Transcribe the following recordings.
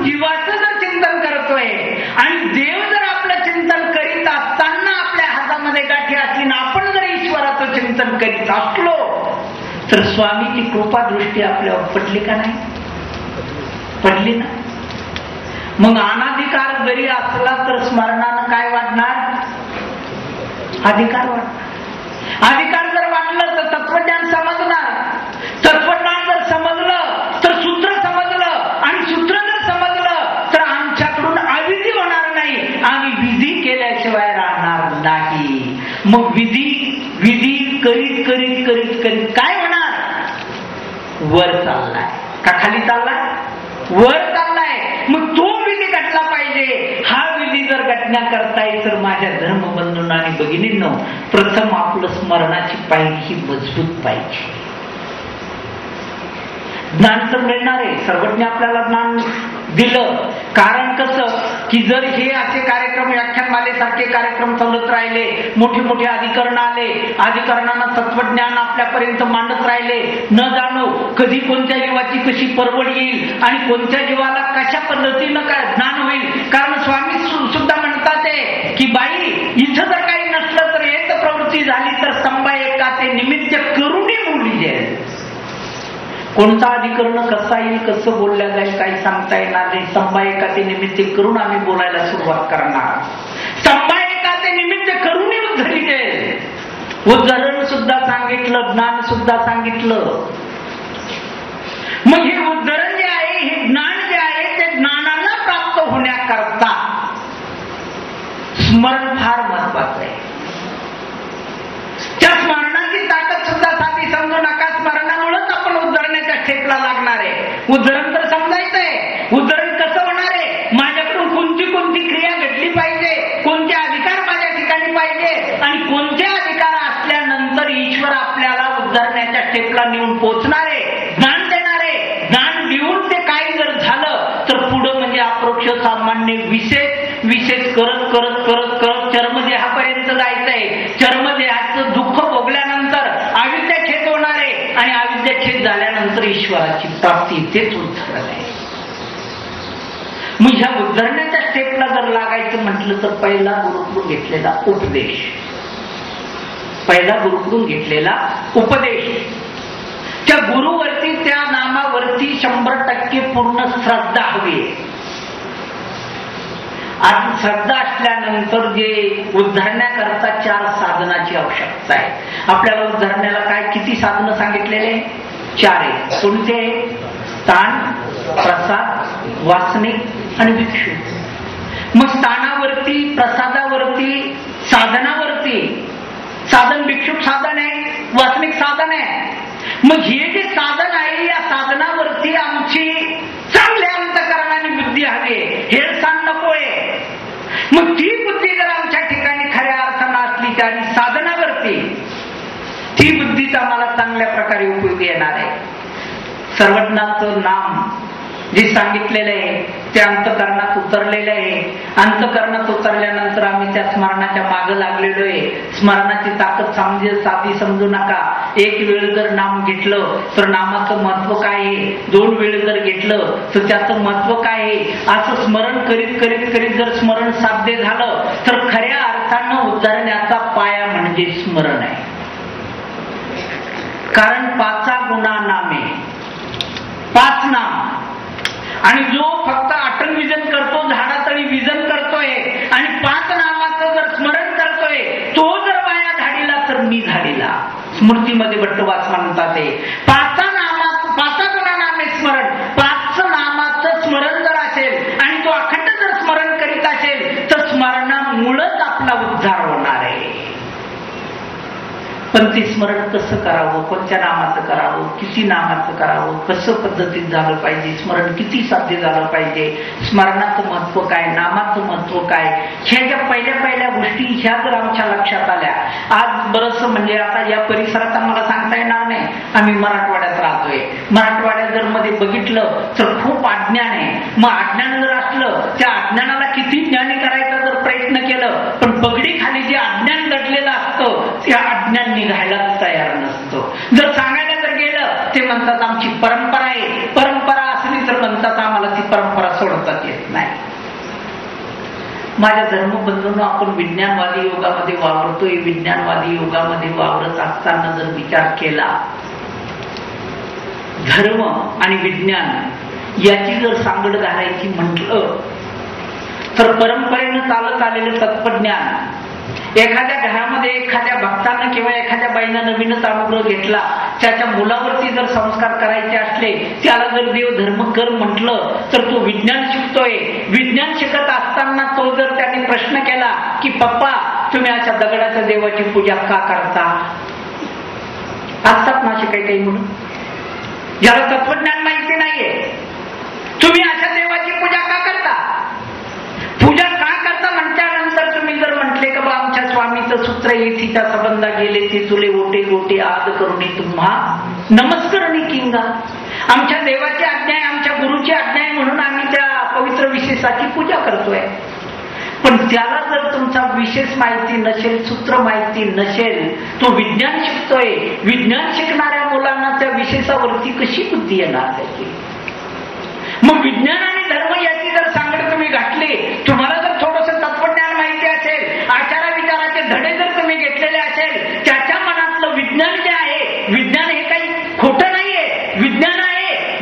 जीवाचं जर चिंतन करतोय आणि देव जर आपलं चिंतन करीत असताना आपल्या हातामध्ये गाठी असली ना आपण जर ईश्वराचं चिंतन करीत असलो तर स्वामीची कृपा दृष्टी आपल्यावर पडली का नाही? पडली ना. मग अनाधिकार जरी असला तर स्मरणानं काय वाढणार? अधिकार वाढणार. अधिकार जर वाढलं तर तत्वज्ञान समजणार. तत्वज्ञान जर समजलं तर सूत्र समजलं आणि सूत्र जर समजलं तर आमच्याकडून अविधी होणार नाही. आम्ही विधी केल्याशिवाय राहणार नाही. मग विधी करीत करीत करीत करीत काय होणार? वर चाललाय का खाली चाललाय? वर चाललाय. मग तो विधी घडला पाहिजे. हा विधी जर घटण्याकरता तर माझ्या धर्मबंधूंना आणि भगिनींनो प्रथम आपलं स्मरणाची पायरी ही मजबूत पाहिजे. ज्ञान तर मिळणार आहे. सर्वज्ञ आपल्याला ज्ञान दिलं. कारण कसं की जर हे असे कार्यक्रम व्याख्यानमालेसारखे कार्यक्रम चालत राहिले, मोठे मोठे अधिकरण आले, अधिकरणानं तत्वज्ञान आपल्यापर्यंत मांडत राहिले, न जाणो कधी कोणत्या जीवाची कशी परवड येईल आणि कोणत्या जीवाला कशा पद्धतीनं काय ज्ञान होईल. कारण स्वामी सुद्धा म्हणतात की बाई इथं जर काही नसलं तर एक प्रवृत्ती झाली तर स्तंभा एकाचे निमित्त करुणी बोलली जाईल. कोणता अधिकरण कसा येईल, कसं बोलल्या जाईल काही सांगता येणार नाही. स्तंभा एकाचे निमित्त करून आम्ही बोलायला सुरुवात करणार. स्तंभा एकाचे निमित्त करून उद्धरी जाईल. उद्धरण सुद्धा सांगितलं, ज्ञान सुद्धा सांगितलं. मग हे उद्धरण जे आहे, हे ज्ञान जे आहे, ते ज्ञानाला प्राप्त होण्याकरता स्मरण फार महत्वाचं आहे. त्या स्मरणाची ताकद सुद्धा साधी समजू नका. स्मरणामुळेच आपण उद्धरण्याच्या स्टेपला लागणार आहे. उद्धरण तर समजायचंय. उद्धरण कसं होणार आहे? माझ्याकडून कोणती कोणती क्रिया घडली पाहिजे, कोणते अधिकार माझ्या ठिकाणी पाहिजे आणि कोणते अधिकार असल्यानंतर ईश्वर आपल्याला उद्धरण्याच्या स्टेपला नेऊन पोहोचणार आहे, ज्ञान देणार आहे. ज्ञान देऊन ते काय जर झालं तर पुढं म्हणजे अप्रोक्ष सामान्य विशेष करत करत करत करत चर्मदेहापर्यंत जायचंय. चर्मदेहाचं दुःख भोगल्यानंतर अविद्याच्छेद होणार आहे आणि अविद्याच्छेद झाल्यानंतर ईश्वराची प्राप्ती. तेच उद्धरण आहे. मग ह्या उद्धरण्याच्या स्टेपला जर लागायचं म्हटलं तर पहिला गुरुकडून घेतलेला उपदेश. पहिला गुरुकडून घेतलेला उपदेश. त्या गुरुवरती, त्या नामावरती 100% पूर्ण श्रद्धा हवी. आज श्रद्धा असल्यानंतर जे उद्धरण्याकरता 4 साधनाची आवश्यकता आहे. आपल्याला उद्धरण्याला काय किती साधनं सांगितलेले? 4 आहे. कोणते? स्थान, प्रसाद, वासनिक आणि भिक्षू. मग स्थानावरती, प्रसादावरती, साधनावरती, साधन भिक्षुक साधन आहे, वासनिक साधन आहे. मग हे जे साधन आहे या साधनावरती आमची चांगल्या अंतःकरणाने बुद्धी हवी. हेळसांड नकोय. मग ती बुद्धी जर आमच्या ठिकाणी खऱ्या अर्थानं असली तरी साधनावरती ती बुद्धीचा आम्हाला चांगल्या प्रकारे उपयोग येणार आहे. सर्वज्ञाचं नाम जे सांगितलेलं आहे ते अंतःकरणात उतरलेलं आहे. अंतःकरणात उतरल्यानंतर आम्ही त्या स्मरणाच्या मागे लागलेलो आहे. स्मरणाची ताकद साधी समजू नका. एक वेळ जर नाम घेतलं तर नामाचं महत्व काय आहे, 2 वेळ जर घेतलं तर त्याचं महत्व काय आहे, असं स्मरण करीत करीत करीत जर स्मरण साध्य झालं तर खऱ्या अर्थानं उद्धरण्याचा पाया म्हणजे स्मरण आहे. कारण 5 गुणा नामे, 5 नाम. आणि जो फक्त अटल विजन करतो, झाडातळी विजन करतोय आणि 5 नामाचं जर स्मरण करतोय, तो जर वाया धाडीला तर मी धाडीला. स्मृतीमध्ये भट्टवास म्हणतात ते 5 गुणा नामे स्मरण. 5 नामाचं स्मरण जर असेल आणि तो अखंड जर स्मरण करीत असेल तर स्मरणामुळेच आपला उद्धार होणार आहे. पण ते स्मरण कसं करावं, कोणत्या नामाचं करावं, किती नामाचं करावं, कसं पद्धतीत झालं पाहिजे, स्मरण किती साध्य झालं पाहिजे, स्मरणाचं महत्व काय, नामाचं महत्व काय, ह्या ज्या पहिल्या गोष्टी ह्या जर आमच्या लक्षात आल्या. आज बरंचसं म्हणजे आता या परिसरात आम्हाला सांगता येणार नाही. आम्ही मराठवाड्यात राहतोय. मराठवाड्यात जर मध्ये बघितलं तर खूप अज्ञान आहे. मग अज्ञान जर असलं, त्या अज्ञानाला किती ज्ञानी करायचा जर प्रयत्न केलं पण पगडी खाली जे अज्ञान दडलेलं असतं त्या अज्ञान निघायलाच तयार नसतं. जर सांगायला जर गेलं ते म्हणतात आमची परंपरा आहे. परंपरा असली तर म्हणतात आम्हाला ती परंपरा सोडता पडतात येत नाही. माझ्या धर्मबंधूंनो, आपण विज्ञानवादी युगामध्ये वावरतोय. विज्ञानवादी युगामध्ये वावरत असताना जर विचार केला, धर्म आणि विज्ञान याची जर सांगड घालायची म्हटलं तर परंपरेनं चालत आलेलं तत्वज्ञान, एखाद्या घरामध्ये एखाद्या भक्तानं किंवा एखाद्या बाईनं नवीनच अनुग्रह घेतला, त्याच्या मुलावरती जर संस्कार करायचे असले, त्याला जर देव धर्म कर म्हटलं तर तो विज्ञान शिकतोय. विज्ञान शिकत असताना तो जर त्याने प्रश्न केला की पप्पा तुम्ही अशा दगडाच्या देवाची पूजा का करता, असतात ना असे काही काही म्हणून ज्याला तत्वज्ञान माहिती नाहीये, तुम्ही अशा देवाची पूजा का करता, पूजा का करता म्हटल्यानंतर तुम्ही जर म्हटले का बा आमच्या स्वामीचं सूत्र येथीच्या संबंधा गेले ते तुले ओटे गोटे आद करुणी तुम्हा नमस्करणी किंगा, आमच्या देवाची आज्ञा आहे, आमच्या गुरुची आज्ञा आहे म्हणून आम्ही त्या पवित्र विशेषाची पूजा करतोय. पण त्याला जर तुमचा विशेष माहिती नसेल, सूत्र माहिती नसेल, तो विज्ञान शिकतोय, विज्ञान शिकणाऱ्या मुलांना त्या विशेषावरती कशी बुद्धी येणार त्याची. मग विज्ञान आणि धर्म याची जर सांगड तुम्ही घातली, तुम्हाला जर थोडंसं तत्वज्ञान माहिती असेल, आचार विचाराचे धडे जर तुम्ही घेतलेले असेल, त्याच्या मनातलं विज्ञान जे आहे, विज्ञान हे काही खोटं नाहीये, विज्ञान आहे.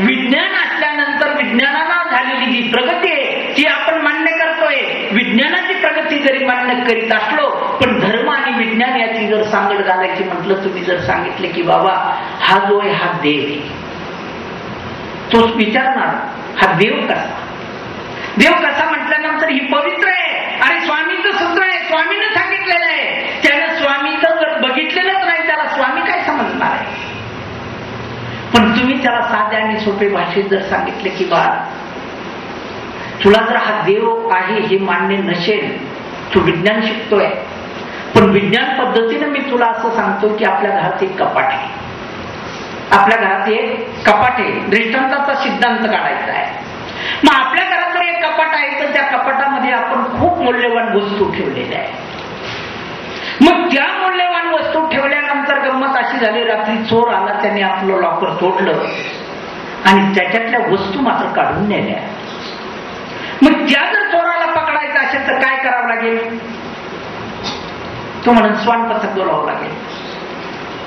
विज्ञान असल्यानंतर विज्ञानानं झालेली जी प्रगती आहे ती आपण मान्य करतोय. विज्ञानाची प्रगती जरी मान्य करीत असलो, पण धर्म आणि विज्ञान याची जर सांगड घालायची म्हटलं, तुम्ही जर सांगितले की बाबा हा जो आहे हा देव आहे, तोच विचारणार हा देव कसा. देव कसा म्हटल्यानंतर ही पवित्र आहे आणि स्वामीचं सूत्र आहे, स्वामीनं सांगितलेलं आहे. त्यानं स्वामीचं जर बघितलेलंच नाही त्याला स्वामी काय समजणार आहे. पण तुम्ही त्याला साध्या आणि सोपे भाषेत जर सांगितले की बा तुला जर हा देव आहे हे मान्य नसेल, तू विज्ञान शिकतोय, पण विज्ञान पद्धतीनं मी तुला असं सांगतो की आपल्या घरात एक कपाट आहे, आपल्या घरात एक कपाट आहे, दृष्टांताचा सिद्धांत काढायचा आहे. मग आपल्या घरात जर एक कपाट आहे तर त्या कपाटामध्ये आपण खूप मौल्यवान वस्तू ठेवलेल्या आहे. मग त्या मौल्यवान वस्तू ठेवल्यानंतर गंमत अशी झाली, रात्री चोर आला, त्याने आपलं लॉकर तोडलं आणि त्याच्यातल्या वस्तू मात्र काढून नेल्या. मग त्या जर चोराला पकडायचं असेल तर काय करावं लागेल, तो म्हणून स्वान पथक बोलावं लागेल,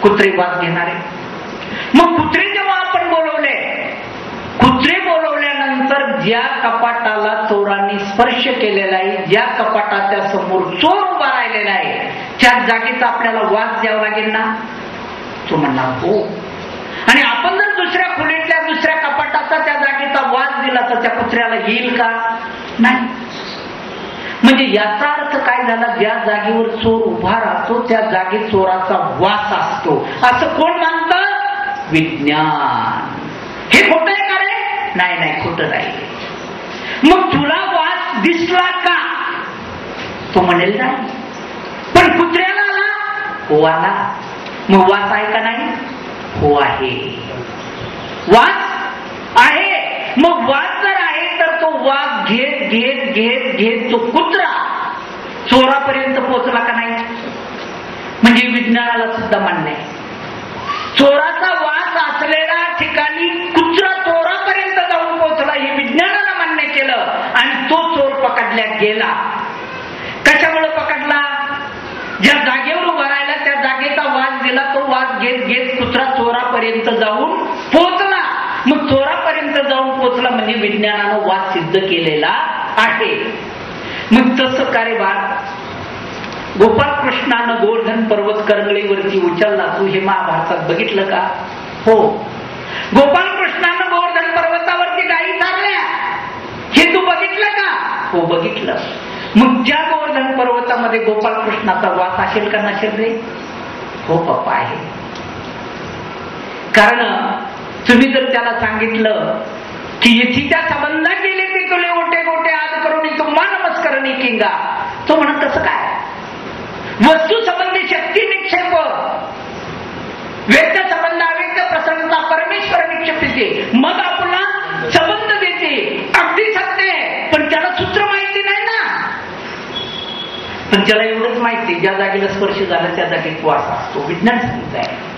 कुत्रे वास घेणारे. मग कुत्रे जेव्हा आपण बोलवले, कुत्रे बोलवल्यानंतर ज्या कपाटाला चोरांनी स्पर्श केलेला आहे, ज्या कपाटाच्या समोर चोर उभा राहिलेला आहे, त्या जागेचा आपल्याला वास द्यावा लागेल ना. तो म्हणणार हो. आणि आपण जर दुसऱ्या खोलीतल्या दुसऱ्या कपाटाचा त्या जागेचा वास दिला तर त्या कुत्र्याला येईल का, नाही. म्हणजे याचा अर्थ काय झाला, ज्या जागेवर चोर उभा राहतो त्या जागेत चोराचा वास असतो, असं कोण मानतं, विज्ञान. हे खोटं आहे का रे, नाही नाही खोटं नाही. मग तुला वास दिसला का, तो म्हणेल नाही. पण कुत्र्याला आला, हो आला. मग वास आहे का नाही, हो आहे, वास आहे. मग वास जर आहे तर तो वास घेत घेत घेत घेत तो कुत्रा चोरापर्यंत पोहोचला का नाही. म्हणजे विज्ञानाला सुद्धा मान्य आहे, चोराचा वास असलेल्या ठिकाणी कुत्रा चोरापर्यंत जाऊन पोहोचला हे विज्ञानाला मान्य केलं. आणि तो चोर पकडल्या गेला. कशामुळे पकडला, ज्या जागेवर उभा राहिला त्या जागेचा वास दिला, तो वास घेत घेत कुत्रा चोरापर्यंत जाऊन पोहोचला. मग चोरापर्यंत जाऊन पोहोचला म्हणजे विज्ञानानं वास सिद्ध केलेला आहे. मग तसं का रे बाळ, गोपालकृष्णानं गोवर्धन पर्वत करंगळीवरती उचलला, तू हे महाभारतात बघितलं का, हो. गोपालकृष्णानं गोवर्धन पर्वतावरती गायी चालल्या, हे तू बघितलं का, हो बघितलं. मग ज्या गोवर्धन पर्वतामध्ये गोपालकृष्णाचा वास असेल का नसेल रे, हो पप्पा आहे. कारण तुम्ही जर त्याला सांगितलं की येथीच्या संबंधा गेले ते तुले ओटे गोटे आद करून तुम्हा नमस्करणी किंगा, तो म्हणत कसं काय, वस्तू संबंधी शक्ती निक्षेप, व्यक्त संबंध अव्यक्त प्रसन्नता परमेश्वर निक्षेपते, मग आपला संबंध देते. अगदी सत्य आहे, पण त्याला सूत्र माहिती नाही ना. पण त्याला एवढंच माहिती, ज्या जागेला स्पर्श झाला त्या जागेत वास असतो, विज्ञान सांगितलं आहे.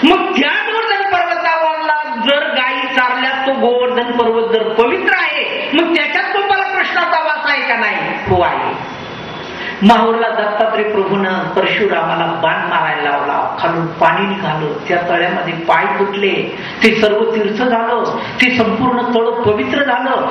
मग त्या गोवर्धन पर्वतावरला जर गायी चारल्या, तो गोवर्धन पर्वत जर पवित्र आहे मग त्याच्यात तुम्हाला कृष्णाचा वास आहे का नाही? हो आहे. माहूरला दत्तात्रय प्रभूनं परशुरामाला बाण मारायला लावला, खालून पाणी निघालं, त्या तळ्यामध्ये पाय फुटले, ते सर्व तीर्थ झालं, ते संपूर्ण तळ पवित्र झालं.